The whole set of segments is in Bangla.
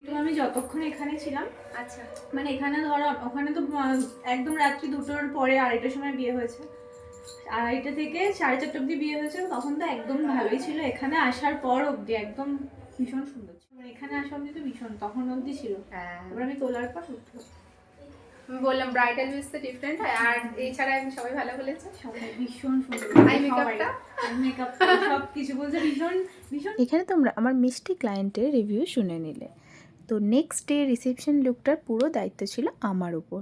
তো আমি যতক্ষণ এখানে ছিলাম, আচ্ছা, মানে এখানে ধরো ওখানে তো একদম রাত্রি 2টোর পরে 2:30টার সময় বিয়ে হয়েছে, 2:30টা থেকে 4:30 অবধি বিয়ে হয়েছে। তখন তো একদম ভালোই ছিল, এখানে আসার পর অবধি একদম ভীষণ সুন্দর ছিল। মানে এখানে আসা অবধি তো ভীষণ, তখন অবধি ছিল। হ্যাঁ তারপর আমি তোলার পর উঠলো। আমি বললাম ব্রাইডাল লুকস তো ডিফারেন্ট হয়, আর এছাড়া আমি সবাই ভালো বলেছে। সবাই ভীষণ সুন্দর, আই সবাই মেকআপটা আই মেকআপ সব কিছু বলছে ভীষণ ভীষণ। এখানে তোমরা আমার মিষ্টি ক্লায়েন্টের রিভিউ শুনে নিলে। তো নেক্সট ডে রিসেপশন লুকটার পুরো দায়িত্ব ছিল আমার উপর।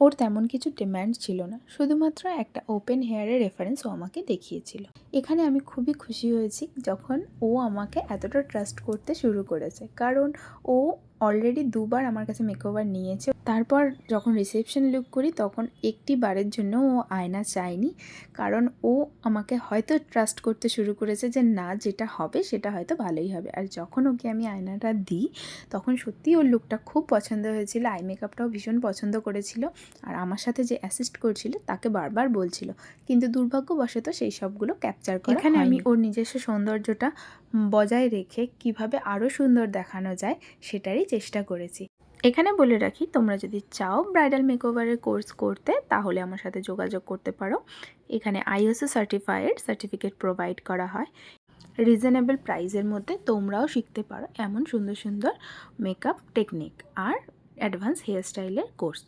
ওর তেমন কিছু ডিম্যান্ড ছিল না, শুধুমাত্র একটা ওপেন হেয়ারের রেফারেন্স ও আমাকে দেখিয়েছিল। এখানে আমি খুবই খুশি হয়েছি যখন ও আমাকে এতটা ট্রাস্ট করতে শুরু করেছে, কারণ ও অলরেডি 2বার আমার কাছে মেকওভার নিয়েছে। তারপর যখন রিসেপশন লুক করি তখন একটি বারের জন্য ও আয়না চায়নি, কারণ ও আমাকে হয়তো ট্রাস্ট করতে শুরু করেছে যে না, যেটা হবে সেটা হয়তো ভালোই হবে। আর যখন ওকে আমি আয়নাটা দিই তখন সত্যিই ওর লুকটা খুব পছন্দ হয়েছিল, আই মেকআপটাও ভীষণ পছন্দ করেছিল। আর আমার সাথে যে অ্যাসিস্ট করছিল তাকে বারবার বলছিল, কিন্তু দুর্ভাগ্যবশত সেই সবগুলো ক্যাপচার করা হয়নি। এখানে আমি ওর নিজস্ব সৌন্দর্যটা বজায় রেখে কিভাবে আরও সুন্দর দেখানো যায় সেটারই চেষ্টা করেছি। এখানে বলে রাখি, তোমরা যদি চাও ব্রাইডাল মেকওভারের কোর্স করতে তাহলে আমার সাথে যোগাযোগ করতে পারো। এখানে আইএসও সার্টিফিকেট প্রোভাইড করা হয়। রিজনেবল প্রাইসের মধ্যে তোমরাও শিখতে পারো এমন সুন্দর সুন্দর মেকআপ টেকনিক আর অ্যাডভান্স হেয়ার স্টাইলের কোর্স।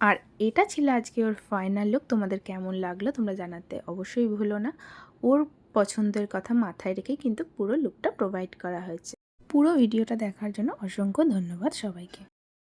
আর এটা ছিল আজকে ওর ফাইনাল লুক। তোমাদের কেমন লাগলো তোমরা জানাতে অবশ্যই ভুলো না। ওর পছন্দের কথা মাথায় রেখেই কিন্তু পুরো লুকটা প্রোভাইড করা হয়েছে। পুরো ভিডিওটা দেখার জন্য অসংখ্য ধন্যবাদ সবাইকে।